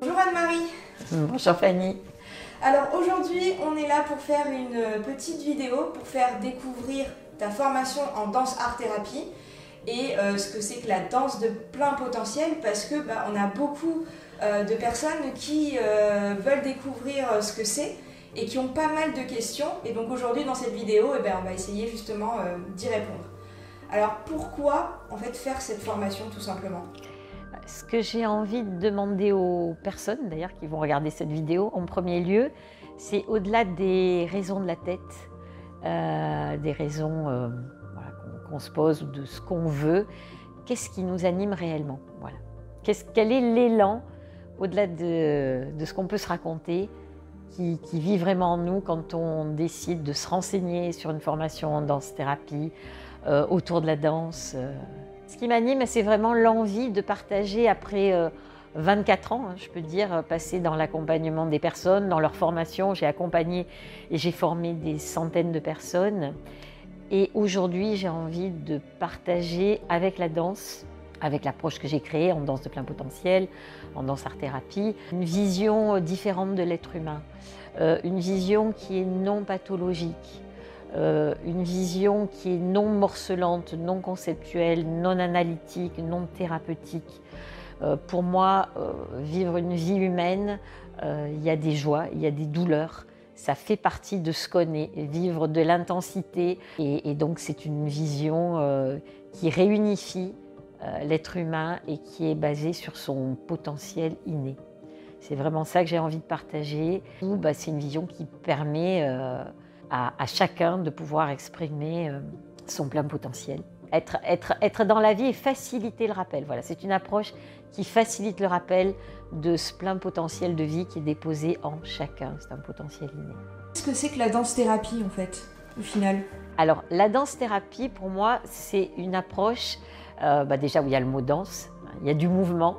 Bonjour Anne-Marie. Bonjour Fanny. Alors aujourd'hui, on est là pour faire une petite vidéo pour faire découvrir ta formation en danse art thérapie et ce que c'est que la danse de plein potentiel parce que on a beaucoup de personnes qui veulent découvrir ce que c'est et qui ont pas mal de questions. Et donc aujourd'hui dans cette vidéo, on va essayer justement d'y répondre. Alors pourquoi en fait faire cette formation tout simplement ? Ce que j'ai envie de demander aux personnes d'ailleurs qui vont regarder cette vidéo en premier lieu, c'est au-delà des raisons de la tête, des raisons qu'on se pose ou de ce qu'on veut, qu'est-ce qui nous anime réellement, voilà. Quel est l'élan au-delà de ce qu'on peut se raconter qui vit vraiment en nous quand on décide de se renseigner sur une formation en danse-thérapie, autour de la danse. Ce qui m'anime, c'est vraiment l'envie de partager après 24 ans, je peux dire, passé dans l'accompagnement des personnes, dans leur formation. J'ai accompagné et j'ai formé des centaines de personnes. Et aujourd'hui, j'ai envie de partager avec la danse, avec l'approche que j'ai créée en danse de plein potentiel, en danse art-thérapie, une vision différente de l'être humain, une vision qui est non pathologique, une vision qui est non morcelante, non conceptuelle, non analytique, non thérapeutique. Pour moi, vivre une vie humaine, il y a des joies, il y a des douleurs. Ça fait partie de ce qu'on est, vivre de l'intensité. Et donc c'est une vision qui réunifie l'être humain et qui est basée sur son potentiel inné. C'est vraiment ça que j'ai envie de partager. C'est une vision qui permet à chacun de pouvoir exprimer son plein potentiel. Être dans la vie et faciliter le rappel. Voilà, c'est une approche qui facilite le rappel de ce plein potentiel de vie qui est déposé en chacun. C'est un potentiel inné. Qu'est-ce que c'est que la danse-thérapie en fait, au final ? Alors, la danse-thérapie, pour moi, c'est une approche, déjà où il y a le mot danse, il y a du mouvement,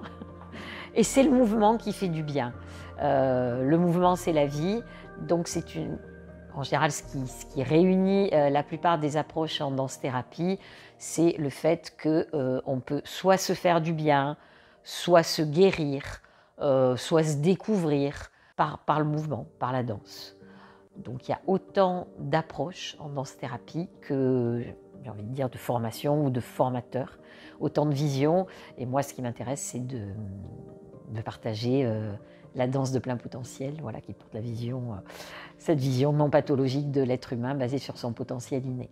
et c'est le mouvement qui fait du bien. Le mouvement, c'est la vie, donc c'est en général, ce qui réunit la plupart des approches en danse-thérapie, c'est le fait qu'on peut soit se faire du bien, soit se guérir, soit se découvrir par le mouvement, par la danse. Donc il y a autant d'approches en danse-thérapie que, j'ai envie de dire, de formation ou de formateurs, autant de visions. Et moi, ce qui m'intéresse, c'est de partager la danse de plein potentiel, voilà, qui porte cette vision non pathologique de l'être humain basée sur son potentiel inné.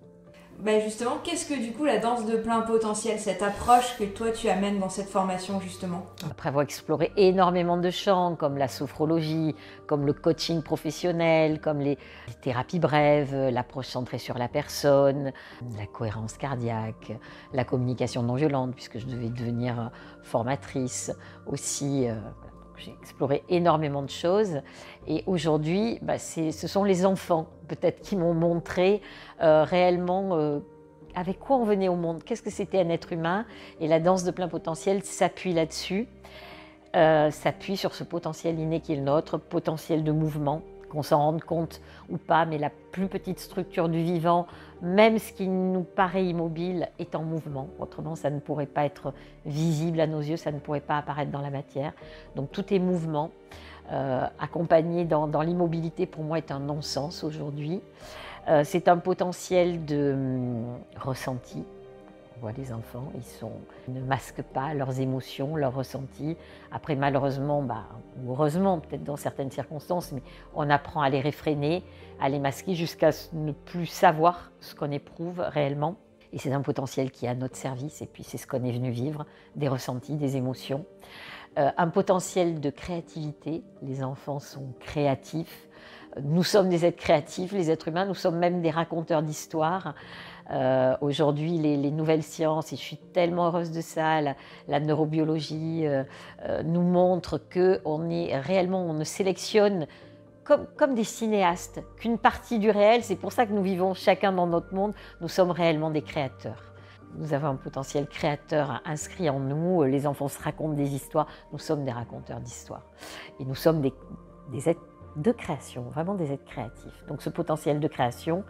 Justement, qu'est-ce que du coup la danse de plein potentiel, cette approche que toi tu amènes dans cette formation justement ? Après avoir exploré énormément de champs comme la sophrologie, comme le coaching professionnel, comme les thérapies brèves, l'approche centrée sur la personne, la cohérence cardiaque, la communication non violente, puisque je devais devenir formatrice aussi. J'ai exploré énormément de choses et aujourd'hui, ce sont les enfants peut-être qui m'ont montré réellement avec quoi on venait au monde, qu'est-ce que c'était un être humain, et la danse de plein potentiel s'appuie là-dessus, s'appuie sur ce potentiel inné qui est le nôtre, potentiel de mouvement, qu'on s'en rende compte ou pas, mais la plus petite structure du vivant, même ce qui nous paraît immobile, est en mouvement. Autrement, ça ne pourrait pas être visible à nos yeux, ça ne pourrait pas apparaître dans la matière. Donc tout est mouvement. Accompagné dans l'immobilité, pour moi, est un non-sens aujourd'hui. C'est un potentiel de ressenti. On voit les enfants, ils ne masquent pas leurs émotions, leurs ressentis. Après, malheureusement, ou heureusement, peut-être dans certaines circonstances, mais on apprend à les réfréner, à les masquer jusqu'à ne plus savoir ce qu'on éprouve réellement. Et c'est un potentiel qui est à notre service, et puis c'est ce qu'on est venu vivre, des ressentis, des émotions. Un potentiel de créativité, les enfants sont créatifs. Nous sommes des êtres créatifs, les êtres humains, nous sommes même des raconteurs d'histoires. Aujourd'hui, les nouvelles sciences, et je suis tellement heureuse de ça, la neurobiologie nous montre qu'on ne sélectionne comme des cinéastes, qu'une partie du réel, c'est pour ça que nous vivons chacun dans notre monde, nous sommes réellement des créateurs. Nous avons un potentiel créateur inscrit en nous, les enfants se racontent des histoires, nous sommes des raconteurs d'histoires. Et nous sommes des êtres de création, vraiment des êtres créatifs. Donc ce potentiel de création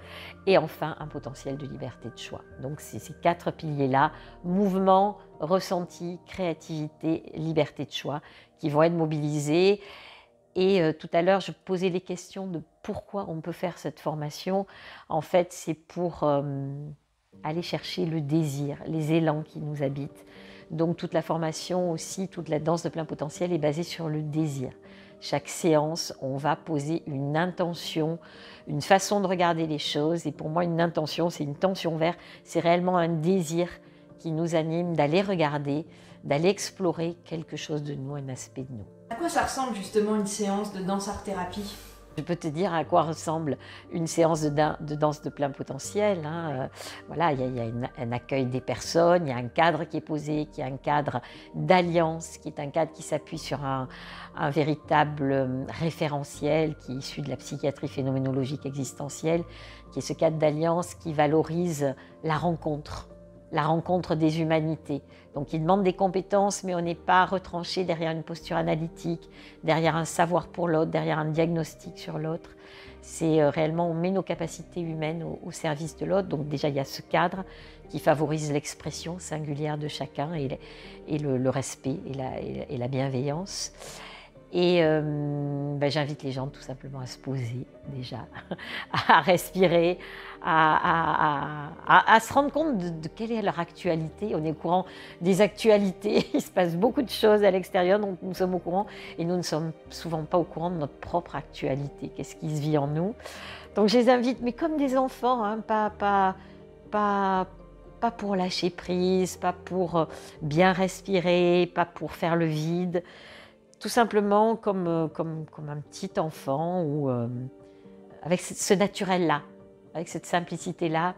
et enfin un potentiel de liberté de choix. Donc c'est ces 4 piliers-là, mouvement, ressenti, créativité, liberté de choix, qui vont être mobilisés. Et tout à l'heure, je posais les questions de pourquoi on peut faire cette formation. En fait, c'est pour aller chercher le désir, les élans qui nous habitent. Donc toute la formation aussi, toute la danse de plein potentiel est basée sur le désir. Chaque séance, on va poser une intention, une façon de regarder les choses. Et pour moi, une intention, c'est une tension vers, c'est réellement un désir qui nous anime d'aller regarder, d'aller explorer quelque chose de nous, un aspect de nous. À quoi ça ressemble justement une séance de danse art-thérapie ? Je peux te dire à quoi ressemble une séance de danse de plein potentiel. Voilà, il y a un accueil des personnes, il y a un cadre qui est posé, qui est un cadre d'alliance, qui est un cadre qui s'appuie sur un véritable référentiel qui est issu de la psychiatrie phénoménologique existentielle, qui est ce cadre d'alliance qui valorise la rencontre des humanités. Donc il demande des compétences, mais on n'est pas retranché derrière une posture analytique, derrière un savoir pour l'autre, derrière un diagnostic sur l'autre. C'est réellement, on met nos capacités humaines au service de l'autre. Donc déjà, il y a ce cadre qui favorise l'expression singulière de chacun et le respect et la bienveillance. Et j'invite les gens tout simplement à se poser déjà, à respirer, à se rendre compte de quelle est leur actualité. On est au courant des actualités, il se passe beaucoup de choses à l'extérieur dont nous sommes au courant et nous ne sommes souvent pas au courant de notre propre actualité, qu'est-ce qui se vit en nous. Donc je les invite, mais comme des enfants, hein, pas pour lâcher prise, pas pour bien respirer, pas pour faire le vide, tout simplement comme un petit enfant ou avec ce naturel-là, avec cette simplicité-là.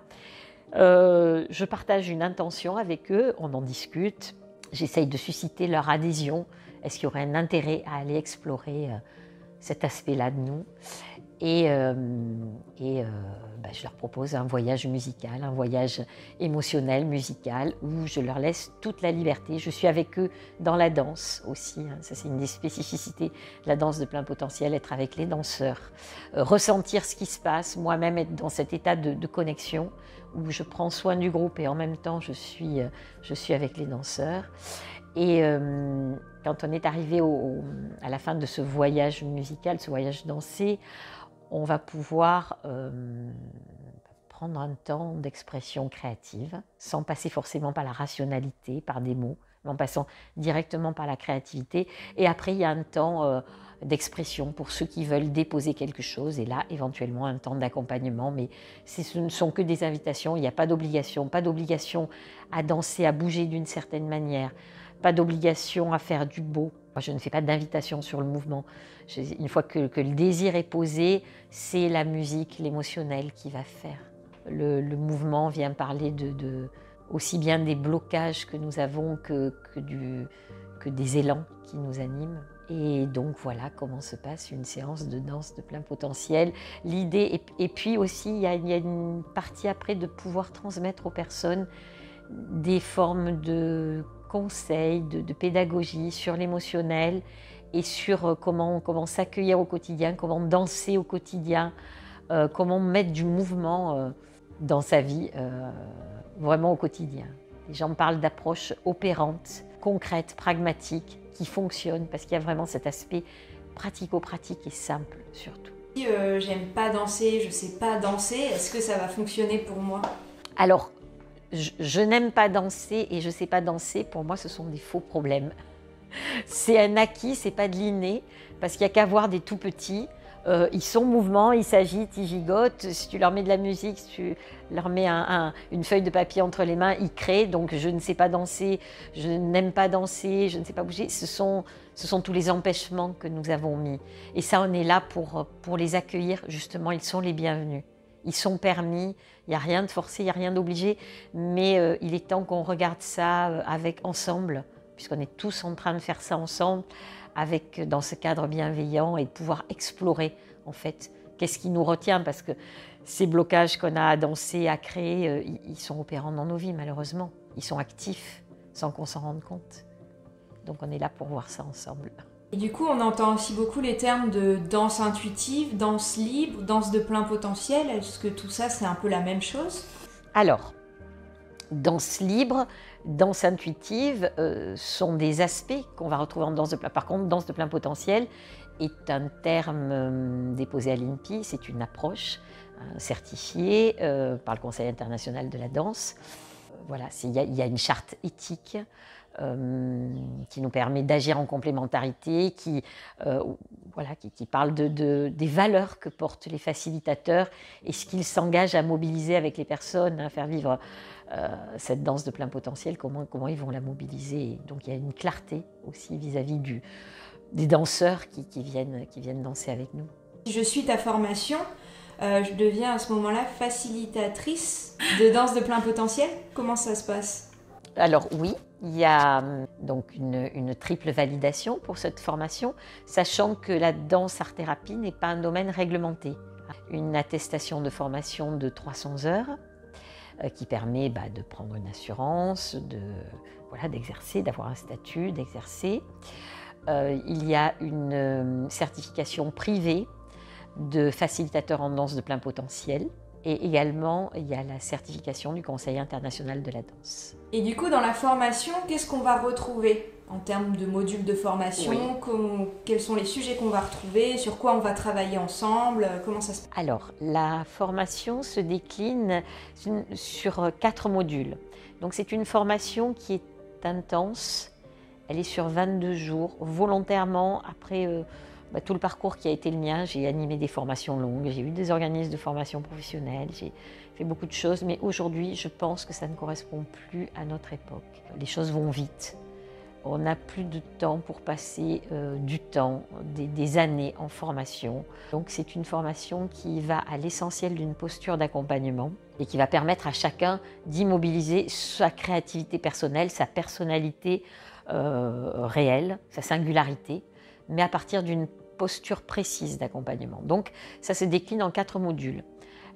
Je partage une intention avec eux, on en discute, j'essaye de susciter leur adhésion. Est-ce qu'il y aurait un intérêt à aller explorer cet aspect-là de nous ? Et je leur propose un voyage musical, un voyage émotionnel, musical, où je leur laisse toute la liberté. Je suis avec eux dans la danse aussi, hein. Ça c'est une des spécificités de la danse de plein potentiel, être avec les danseurs, ressentir ce qui se passe, moi-même être dans cet état de connexion, où je prends soin du groupe et en même temps je suis avec les danseurs. Et quand on est arrivé à la fin de ce voyage musical, ce voyage dansé, on va pouvoir prendre un temps d'expression créative, sans passer forcément par la rationalité, par des mots, mais en passant directement par la créativité. Et après, il y a un temps d'expression pour ceux qui veulent déposer quelque chose, et là, éventuellement, un temps d'accompagnement. Mais ce ne sont que des invitations, il n'y a pas d'obligation à danser, à bouger d'une certaine manière, pas d'obligation à faire du beau. Moi, je ne fais pas d'invitation sur le mouvement. Une fois que le désir est posé, c'est la musique, l'émotionnel qui va faire. Le mouvement vient parler aussi bien des blocages que nous avons que des élans qui nous animent. Et donc voilà comment se passe une séance de danse de plein potentiel. L'idée, et puis aussi il y a une partie après de pouvoir transmettre aux personnes des formes de conseils, de pédagogie sur l'émotionnel et sur comment s'accueillir au quotidien, comment danser au quotidien, comment mettre du mouvement dans sa vie, vraiment au quotidien. Les gens parlent d'approches opérantes, concrètes, pragmatiques, qui fonctionnent parce qu'il y a vraiment cet aspect pratico-pratique et simple surtout. Si j'aime pas danser, je sais pas danser, est-ce que ça va fonctionner pour moi ? Alors, je n'aime pas danser et je ne sais pas danser, pour moi ce sont des faux problèmes. C'est un acquis, c'est pas de l'inné, parce qu'il n'y a qu'à voir des tout petits. Ils sont en mouvement, ils s'agitent, ils gigotent. Si tu leur mets de la musique, si tu leur mets une feuille de papier entre les mains, ils créent. Donc je ne sais pas danser, je n'aime pas danser, je ne sais pas bouger. Ce sont tous les empêchements que nous avons mis. Et ça, on est là pour les accueillir. Justement, ils sont les bienvenus. Ils sont permis, il n'y a rien de forcé, il n'y a rien d'obligé, mais il est temps qu'on regarde ça ensemble, puisqu'on est tous en train de faire ça ensemble, dans ce cadre bienveillant et de pouvoir explorer en fait qu'est-ce qui nous retient, parce que ces blocages qu'on a à danser, à créer, ils sont opérants dans nos vies malheureusement, ils sont actifs sans qu'on s'en rende compte. Donc on est là pour voir ça ensemble. Et du coup, on entend aussi beaucoup les termes de danse intuitive, danse libre, danse de plein potentiel. Est-ce que tout ça, c'est un peu la même chose? Alors, danse libre, danse intuitive sont des aspects qu'on va retrouver en danse de plein. Par contre, danse de plein potentiel est un terme déposé à l'INPI, c'est une approche certifiée par le Conseil international de la danse. Voilà, il y a une charte éthique qui nous permet d'agir en complémentarité, qui parle des valeurs que portent les facilitateurs et ce qu'ils s'engagent à mobiliser avec les personnes, à faire vivre cette danse de plein potentiel, comment ils vont la mobiliser. Donc il y a une clarté aussi vis-à-vis des danseurs qui viennent danser avec nous. Si je suis ta formation, je deviens à ce moment-là facilitatrice de danse de plein potentiel. Comment ça se passe? Alors oui, il y a donc une triple validation pour cette formation, sachant que la danse art-thérapie n'est pas un domaine réglementé. Une attestation de formation de 300 heures qui permet de prendre une assurance, d'exercer, d'avoir un statut, d'exercer. Il y a une certification privée de facilitateur en danse de plein potentiel. Et également, il y a la certification du Conseil international de la danse. Et du coup, dans la formation, qu'est-ce qu'on va retrouver en termes de modules de formation? Oui. Quels sont les sujets qu'on va retrouver? Sur quoi on va travailler ensemble? Comment ça se passe? Alors, la formation se décline sur 4 modules. Donc, c'est une formation qui est intense. Elle est sur 22 jours, volontairement, après tout le parcours qui a été le mien. J'ai animé des formations longues, j'ai eu des organismes de formation professionnelle, j'ai fait beaucoup de choses, mais aujourd'hui, je pense que ça ne correspond plus à notre époque. Les choses vont vite. On n'a plus de temps pour passer du temps, des années en formation. Donc c'est une formation qui va à l'essentiel d'une posture d'accompagnement et qui va permettre à chacun d'immobiliser sa créativité personnelle, sa personnalité réelle, sa singularité, mais à partir d'une posture précise d'accompagnement. Donc ça se décline en 4 modules.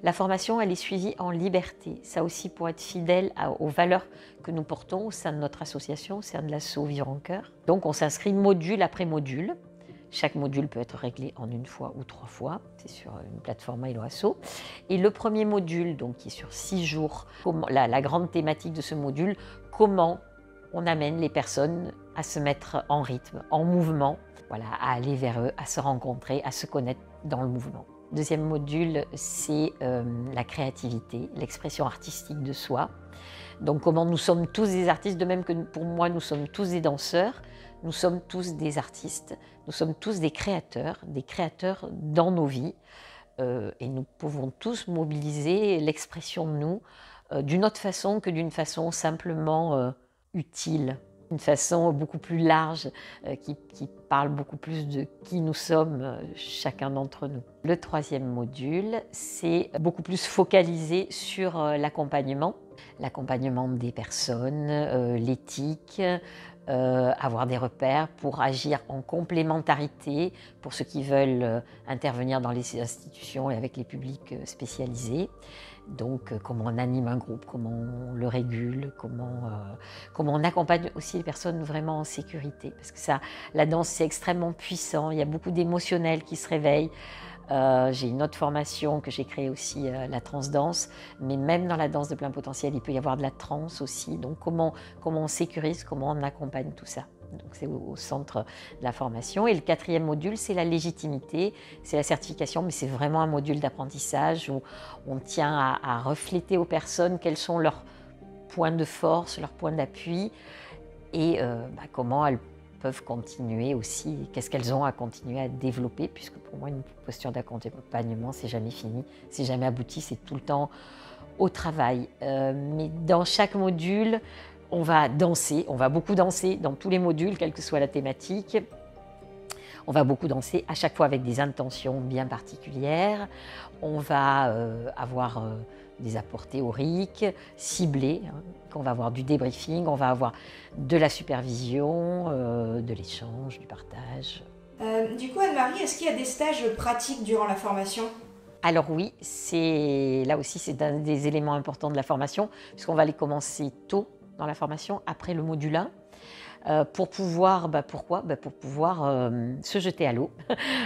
La formation, elle est suivie en liberté. Ça aussi pour être fidèle aux valeurs que nous portons au sein de notre association, au sein de l'asso Vivre en Cœur. Donc on s'inscrit module après module. Chaque module peut être réglé en 1 fois ou 3 fois. C'est sur une plateforme Helloasso. Et le premier module, donc, qui est sur 6 jours, la grande thématique de ce module, comment on amène les personnes à se mettre en rythme, en mouvement, à aller vers eux, à se rencontrer, à se connaître dans le mouvement. Deuxième module, c'est la créativité, l'expression artistique de soi. Donc comment nous sommes tous des artistes, de même que pour moi nous sommes tous des danseurs, nous sommes tous des artistes, nous sommes tous des créateurs dans nos vies. Et nous pouvons tous mobiliser l'expression de nous d'une autre façon que d'une façon simplement utile. Une façon beaucoup plus large qui parle beaucoup plus de qui nous sommes, chacun d'entre nous. Le troisième module, c'est beaucoup plus focalisé sur l'accompagnement des personnes, l'éthique, avoir des repères pour agir en complémentarité pour ceux qui veulent intervenir dans les institutions et avec les publics spécialisés. Donc comment on anime un groupe, comment on le régule, comment on accompagne aussi les personnes vraiment en sécurité. Parce que la danse, c'est extrêmement puissant, il y a beaucoup d'émotionnels qui se réveillent. J'ai une autre formation que j'ai créée aussi, la transdanse, mais même dans la danse de plein potentiel, il peut y avoir de la transe aussi. Donc comment on sécurise, comment on accompagne tout ça. Donc c'est au centre de la formation. Et le 4e module, c'est la légitimité, c'est la certification, mais c'est vraiment un module d'apprentissage où on tient à refléter aux personnes quels sont leurs points de force, leurs points d'appui et comment elles peuvent continuer aussi, qu'est-ce qu'elles ont à continuer à développer, puisque pour moi une posture d'accompagnement c'est jamais fini, c'est jamais abouti, c'est tout le temps au travail. Mais dans chaque module, on va danser, on va beaucoup danser dans tous les modules, quelle que soit la thématique. On va beaucoup danser, à chaque fois avec des intentions bien particulières. On va avoir des apports théoriques, ciblés, on va avoir du débriefing, on va avoir de la supervision, de l'échange, du partage. Du coup, Anne-Marie, est-ce qu'il y a des stages pratiques durant la formation ? Alors oui, là aussi c'est un des éléments importants de la formation, puisqu'on va les commencer tôt dans la formation, après le module 1. pour pouvoir, pourquoi? Pour pouvoir se jeter à l'eau,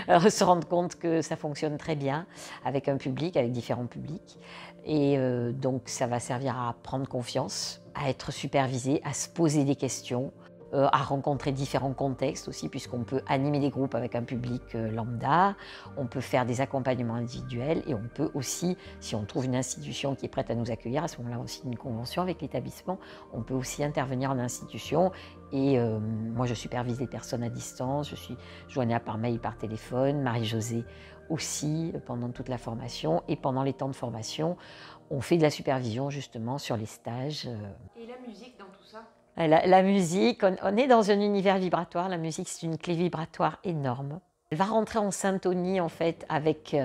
se rendre compte que ça fonctionne très bien avec un public, avec différents publics. Et donc ça va servir à prendre confiance, à être supervisé, à se poser des questions, à rencontrer différents contextes aussi, puisqu'on peut animer des groupes avec un public lambda, on peut faire des accompagnements individuels et on peut aussi, si on trouve une institution qui est prête à nous accueillir, à ce moment-là aussi une convention avec l'établissement, on peut aussi intervenir en institution. Et moi je supervise les personnes à distance, je suis joignable par mail, par téléphone, Marie-Josée aussi pendant toute la formation, et pendant les temps de formation, on fait de la supervision justement sur les stages. Et la musique dans tout ça? La musique, on est dans un univers vibratoire. La musique, c'est une clé vibratoire énorme. Elle va rentrer en syntonie en fait avec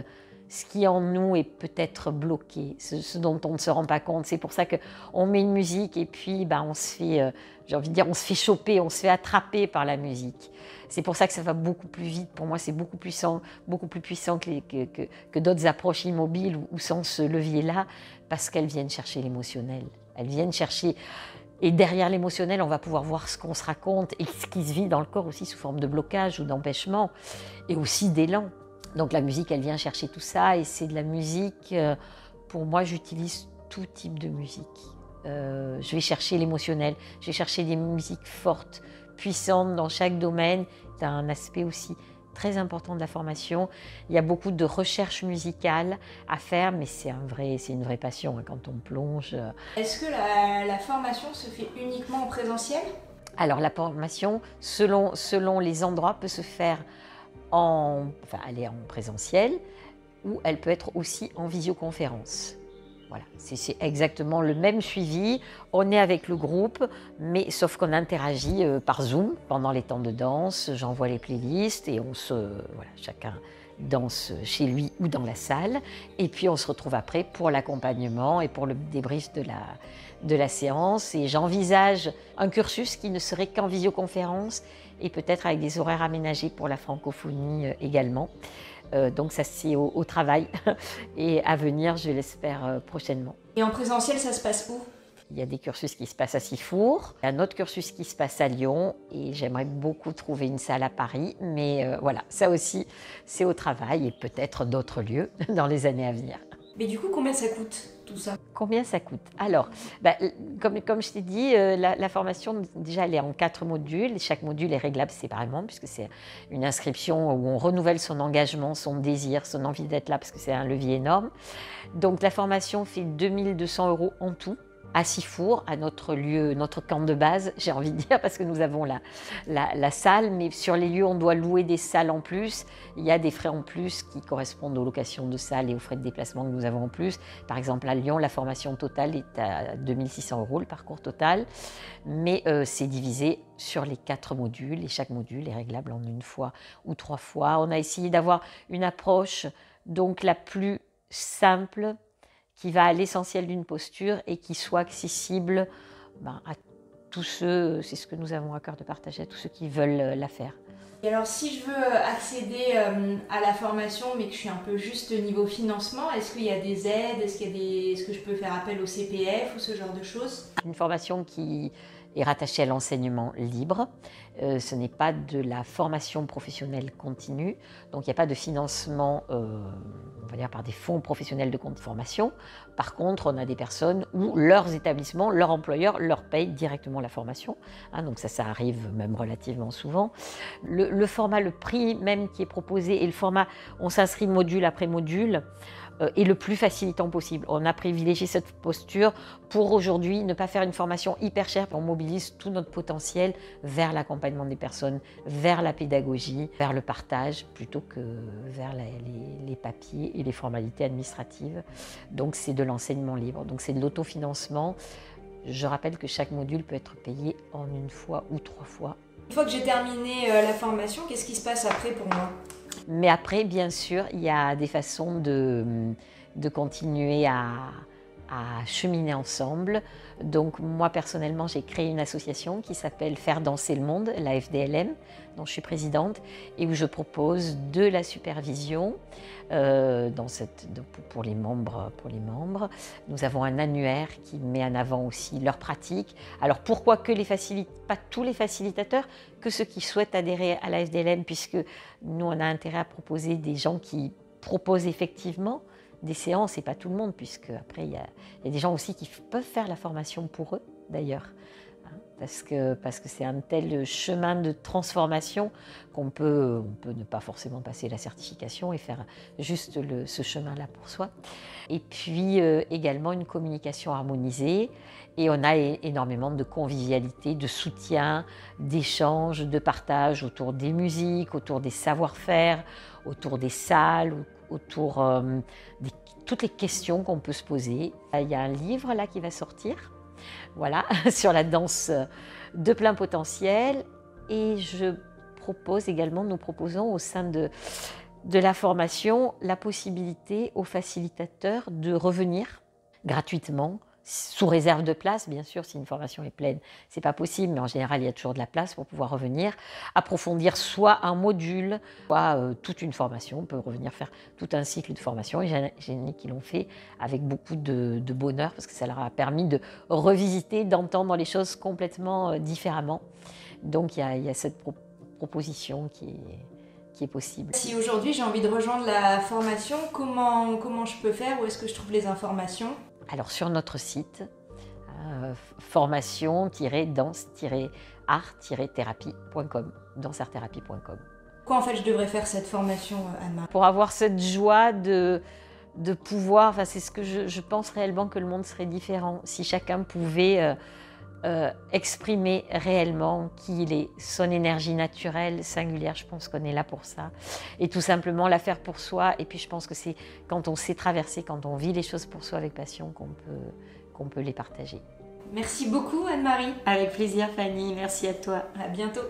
ce qui en nous est peut-être bloqué, ce dont on ne se rend pas compte. C'est pour ça qu'on met une musique et puis on se fait, j'ai envie de dire, on se fait choper, on se fait attraper par la musique. C'est pour ça que ça va beaucoup plus vite. Pour moi, c'est beaucoup plus puissant que d'autres approches immobiles ou sans ce levier-là, parce qu'elles viennent chercher l'émotionnel. Elles viennent chercher... Et derrière l'émotionnel, on va pouvoir voir ce qu'on se raconte et ce qui se vit dans le corps aussi sous forme de blocage ou d'empêchement et aussi d'élan. Donc la musique, elle vient chercher tout ça, et c'est de la musique, pour moi, j'utilise tout type de musique. Je vais chercher l'émotionnel, je vais chercher des musiques fortes, puissantes dans chaque domaine. C'est un aspect aussi très important de la formation. Il y a beaucoup de recherche musicale à faire, mais c'est une vraie passion quand on plonge. Est-ce que la formation se fait uniquement en présentiel? Alors la formation, selon les endroits, peut se faire elle est en présentiel, ou elle peut être aussi en visioconférence. Voilà, c'est exactement le même suivi. On est avec le groupe, mais sauf qu'on interagit par Zoom pendant les temps de danse. J'envoie les playlists et chacun danse chez lui ou dans la salle. Et puis on se retrouve après pour l'accompagnement et pour le débrief de la séance. Et j'envisage un cursus qui ne serait qu'en visioconférence et peut-être avec des horaires aménagés pour la francophonie également. Donc ça, c'est au travail et à venir, je l'espère, prochainement. Et en présentiel, ça se passe où? Il y a des cursus qui se passent à Sifour, un autre cursus qui se passe à Lyon, et j'aimerais beaucoup trouver une salle à Paris, mais voilà, ça aussi, c'est au travail et peut-être d'autres lieux dans les années à venir. Mais du coup, combien ça coûte tout ça? Combien ça coûte? Alors, comme je t'ai dit, la formation, déjà, elle est en 4 modules. Chaque module est réglable séparément, puisque c'est une inscription où on renouvelle son engagement, son désir, son envie d'être là, parce que c'est un levier énorme. Donc, la formation fait 2 200 € en tout, à Sifour, à notre lieu, notre camp de base, j'ai envie de dire, parce que nous avons la salle, mais sur les lieux, on doit louer des salles en plus. Il y a des frais en plus qui correspondent aux locations de salles et aux frais de déplacement que nous avons en plus. Par exemple, à Lyon, la formation totale est à 2 600 €, le parcours total, mais c'est divisé sur les 4 modules, et chaque module est réglable en 1 fois ou 3 fois. On a essayé d'avoir une approche donc la plus simple, qui va à l'essentiel d'une posture et qui soit accessible à tous ceux, c'est ce que nous avons à cœur de partager, à tous ceux qui veulent la faire. Et alors, si je veux accéder à la formation, mais que je suis un peu juste niveau financement, est-ce qu'il y a des aides? Est-ce que je peux faire appel au CPF ou ce genre de choses? Une formation qui est rattachée à l'enseignement libre. Ce n'est pas de la formation professionnelle continue, donc il n'y a pas de financement on va dire par des fonds professionnels de formation. Par contre, on a des personnes où leurs établissements, leur employeur leur paye directement la formation, donc ça arrive même relativement souvent. Le format, le prix même qui est proposé, et le format, on s'inscrit module après module, est le plus facilitant possible. On a privilégié cette posture pour aujourd'hui ne pas faire une formation hyper chère. On mobilise tout notre potentiel vers l'accompagnement des personnes, vers la pédagogie, vers le partage, plutôt que vers les papiers et les formalités administratives. Donc c'est de l'enseignement libre, donc c'est de l'autofinancement. Je rappelle que chaque module peut être payé en 1 fois ou 3 fois. Une fois que j'ai terminé la formation, qu'est-ce qui se passe après pour moi? Mais après, bien sûr, il y a des façons de continuer à à cheminer ensemble. Donc moi personnellement j'ai créé une association qui s'appelle Faire danser le monde, la FDLM, dont je suis présidente, et où je propose de la supervision pour les membres. Nous avons un annuaire qui met en avant aussi leurs pratiques. Alors pourquoi pas tous les facilitateurs, que ceux qui souhaitent adhérer à la FDLM, puisque nous on a intérêt à proposer des gens qui proposent effectivement des séances, et pas tout le monde, puisque après il y a des gens aussi qui peuvent faire la formation pour eux d'ailleurs, hein, parce que c'est un tel chemin de transformation qu'on peut ne pas forcément passer la certification et faire juste ce chemin-là pour soi. Et puis également une communication harmonisée, et on a énormément de convivialité, de soutien, d'échange, de partage autour des musiques, autour des savoir-faire, autour des salles, autour de toutes les questions qu'on peut se poser. Il y a un livre là qui va sortir, voilà, sur la danse de plein potentiel, et nous proposons au sein de la formation la possibilité aux facilitateurs de revenir gratuitement, sous réserve de place, bien sûr. Si une formation est pleine, c'est pas possible, mais en général, il y a toujours de la place pour pouvoir revenir, approfondir soit un module, soit toute une formation. On peut revenir faire tout un cycle de formation, et j'ai qui l'ont fait avec beaucoup de bonheur, parce que ça leur a permis de revisiter, d'entendre les choses complètement différemment. Donc, il y a cette proposition qui est possible. Si aujourd'hui j'ai envie de rejoindre la formation, comment je peux faire? Où est-ce que je trouve les informations? Alors sur notre site, formation-danse-art-thérapie.com, danseartthérapie.com. Pourquoi en fait je devrais faire cette formation, Anne-Marie? Pour avoir cette joie de pouvoir, enfin, c'est ce que je pense réellement, que le monde serait différent si chacun pouvait exprimer réellement qui il est, son énergie naturelle, singulière. Je pense qu'on est là pour ça, et tout simplement la faire pour soi. Et puis je pense que c'est quand on sait traverser, quand on vit les choses pour soi avec passion, qu'on peut les partager. Merci beaucoup Anne-Marie. Avec plaisir Fanny, merci à toi. À bientôt.